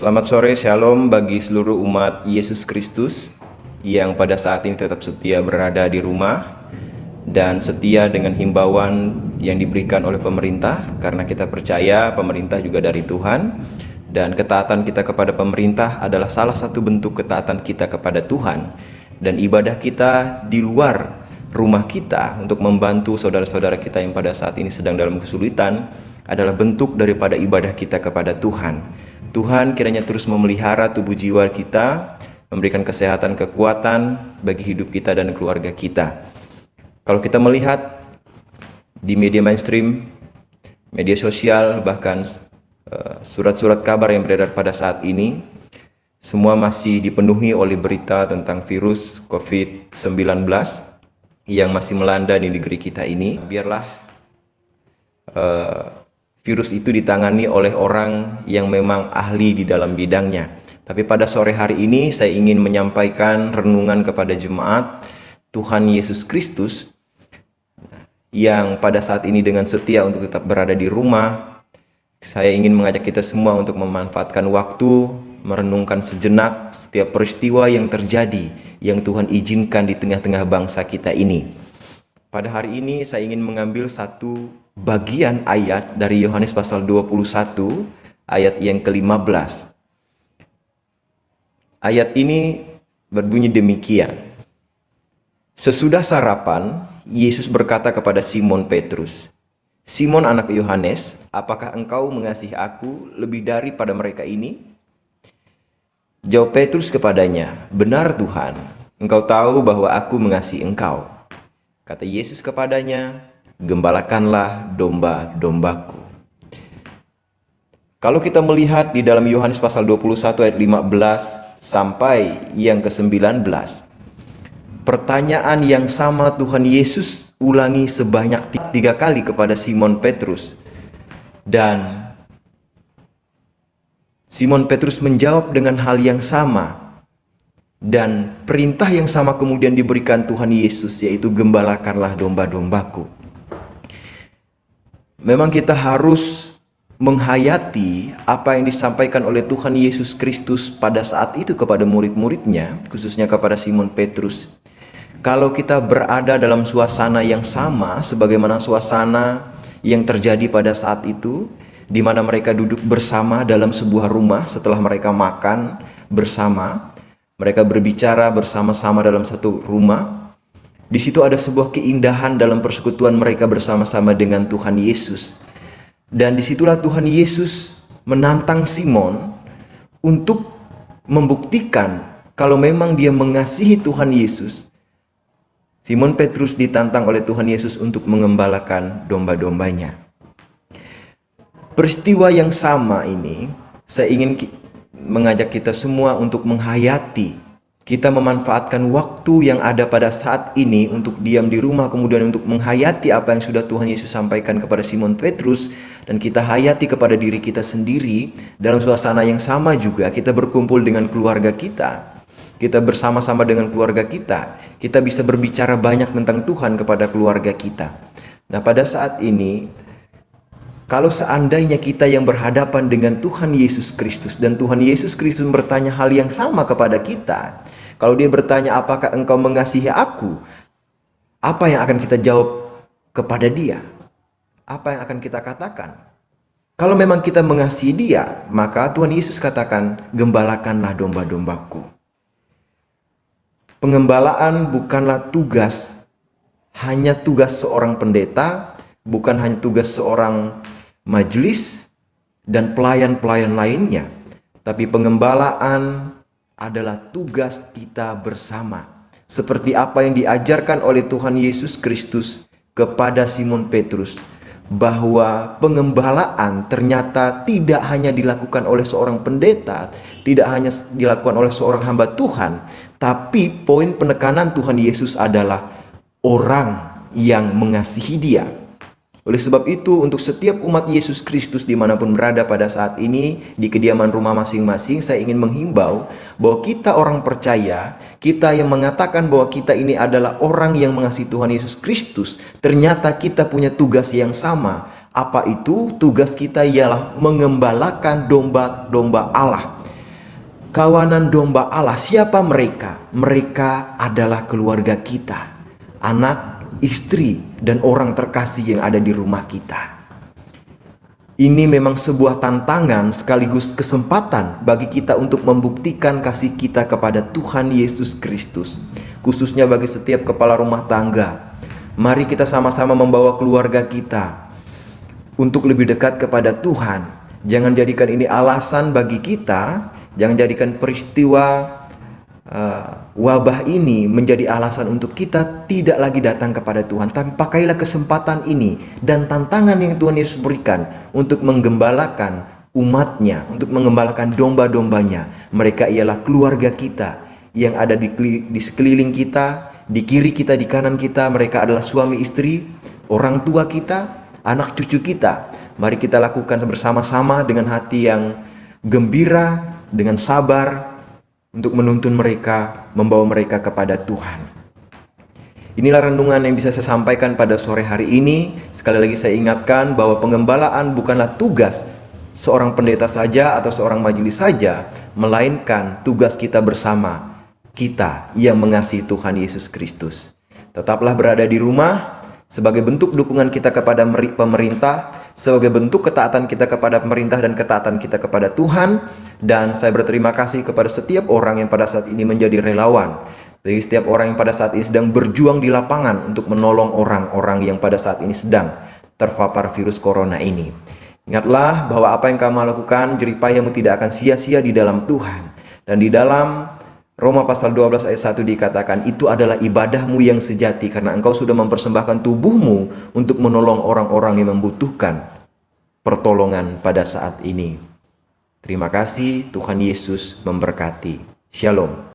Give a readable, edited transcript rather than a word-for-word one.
Selamat sore, shalom bagi seluruh umat Yesus Kristus yang pada saat ini tetap setia berada di rumah dan setia dengan himbauan yang diberikan oleh pemerintah, karena kita percaya pemerintah juga dari Tuhan, dan ketaatan kita kepada pemerintah adalah salah satu bentuk ketaatan kita kepada Tuhan. Dan ibadah kita di luar rumah kita untuk membantu saudara-saudara kita yang pada saat ini sedang dalam kesulitan adalah bentuk daripada ibadah kita kepada Tuhan. Tuhan kiranya terus memelihara tubuh jiwa kita, memberikan kesehatan, kekuatan bagi hidup kita dan keluarga kita. Kalau kita melihat di media mainstream, media sosial, bahkan surat-surat kabar yang beredar pada saat ini, semua masih dipenuhi oleh berita tentang virus COVID-19 yang masih melanda di negeri kita ini. Biarlah virus itu ditangani oleh orang yang memang ahli di dalam bidangnya. Tapi pada sore hari ini saya ingin menyampaikan renungan kepada jemaat Tuhan Yesus Kristus yang pada saat ini dengan setia untuk tetap berada di rumah. Saya ingin mengajak kita semua untuk memanfaatkan waktu, merenungkan sejenak setiap peristiwa yang terjadi, yang Tuhan izinkan di tengah-tengah bangsa kita ini. Pada hari ini saya ingin mengambil satu bagian ayat dari Yohanes pasal 21, ayat yang ke-15. Ayat ini berbunyi demikian. Sesudah sarapan, Yesus berkata kepada Simon Petrus, "Simon anak Yohanes, apakah engkau mengasihi aku lebih daripada mereka ini?" Jawab Petrus kepadanya, "Benar Tuhan, engkau tahu bahwa aku mengasihi engkau." Kata Yesus kepadanya, "Gembalakanlah domba-dombaku." Kalau kita melihat di dalam Yohanes pasal 21 ayat 15 sampai yang ke-19, pertanyaan yang sama Tuhan Yesus ulangi sebanyak 3 kali kepada Simon Petrus. Dan Simon Petrus menjawab dengan hal yang sama. Dan perintah yang sama kemudian diberikan Tuhan Yesus, yaitu gembalakanlah domba-dombaku. Memang kita harus menghayati apa yang disampaikan oleh Tuhan Yesus Kristus pada saat itu kepada murid-muridnya, khususnya kepada Simon Petrus. Kalau kita berada dalam suasana yang sama sebagaimana suasana yang terjadi pada saat itu, di mana mereka duduk bersama dalam sebuah rumah setelah mereka makan bersama, mereka berbicara bersama-sama dalam satu rumah. Di situ ada sebuah keindahan dalam persekutuan mereka bersama-sama dengan Tuhan Yesus. Dan disitulah Tuhan Yesus menantang Simon untuk membuktikan kalau memang dia mengasihi Tuhan Yesus. Simon Petrus ditantang oleh Tuhan Yesus untuk mengembalakan domba-dombanya. Peristiwa yang sama ini, saya ingin mengajak kita semua untuk menghayati. Kita memanfaatkan waktu yang ada pada saat ini untuk diam di rumah, kemudian untuk menghayati apa yang sudah Tuhan Yesus sampaikan kepada Simon Petrus, dan kita hayati kepada diri kita sendiri dalam suasana yang sama juga. Kita berkumpul dengan keluarga kita, kita bersama-sama dengan keluarga kita, kita bisa berbicara banyak tentang Tuhan kepada keluarga kita. Nah, pada saat ini, kalau seandainya kita yang berhadapan dengan Tuhan Yesus Kristus dan Tuhan Yesus Kristus bertanya hal yang sama kepada kita, kalau dia bertanya apakah engkau mengasihi aku, apa yang akan kita jawab kepada dia? Apa yang akan kita katakan? Kalau memang kita mengasihi dia, maka Tuhan Yesus katakan, gembalakanlah domba-dombaku. Pengembalaan bukanlah hanya tugas seorang pendeta, bukan hanya tugas seorang majelis dan pelayan-pelayan lainnya, tapi pengembalaan adalah tugas kita bersama. Seperti apa yang diajarkan oleh Tuhan Yesus Kristus kepada Simon Petrus, bahwa pengembalaan ternyata tidak hanya dilakukan oleh seorang pendeta, tidak hanya dilakukan oleh seorang hamba Tuhan, tapi poin penekanan Tuhan Yesus adalah orang yang mengasihi dia. Oleh sebab itu, untuk setiap umat Yesus Kristus dimanapun berada pada saat ini, di kediaman rumah masing-masing, saya ingin menghimbau bahwa kita orang percaya, kita yang mengatakan bahwa kita ini adalah orang yang mengasihi Tuhan Yesus Kristus, ternyata kita punya tugas yang sama. Apa itu? Tugas kita ialah mengembalakan domba-domba Allah. Kawanan domba Allah, siapa mereka? Mereka adalah keluarga kita, anak, istri, dan orang terkasih yang ada di rumah kita. Ini memang sebuah tantangan sekaligus kesempatan bagi kita untuk membuktikan kasih kita kepada Tuhan Yesus Kristus, khususnya bagi setiap kepala rumah tangga. Mari kita sama-sama membawa keluarga kita untuk lebih dekat kepada Tuhan. Jangan jadikan ini alasan bagi kita, jangan jadikan peristiwa wabah ini menjadi alasan untuk kita tidak lagi datang kepada Tuhan. Tapi pakailah kesempatan ini dan tantangan yang Tuhan Yesus berikan untuk menggembalakan umatnya, untuk menggembalakan domba-dombanya. Mereka ialah keluarga kita yang ada di sekeliling kita, di kiri kita, di kanan kita. Mereka adalah suami istri, orang tua kita, anak cucu kita. Mari kita lakukan bersama-sama dengan hati yang gembira, dengan sabar, untuk menuntun mereka, membawa mereka kepada Tuhan. Inilah renungan yang bisa saya sampaikan pada sore hari ini. Sekali lagi saya ingatkan bahwa pengembalaan bukanlah tugas seorang pendeta saja atau seorang majelis saja, melainkan tugas kita bersama, kita yang mengasihi Tuhan Yesus Kristus. Tetaplah berada di rumah, sebagai bentuk dukungan kita kepada pemerintah, sebagai bentuk ketaatan kita kepada pemerintah dan ketaatan kita kepada Tuhan. Dan saya berterima kasih kepada setiap orang yang pada saat ini menjadi relawan, bagi setiap orang yang pada saat ini sedang berjuang di lapangan untuk menolong orang-orang yang pada saat ini sedang terpapar virus corona ini. Ingatlah bahwa apa yang kamu lakukan, jeripayamu tidak akan sia-sia di dalam Tuhan. Dan di dalam Roma pasal 12 ayat 1 dikatakan, itu adalah ibadahmu yang sejati karena engkau sudah mempersembahkan tubuhmu untuk menolong orang-orang yang membutuhkan pertolongan pada saat ini. Terima kasih, Tuhan Yesus memberkati. Shalom.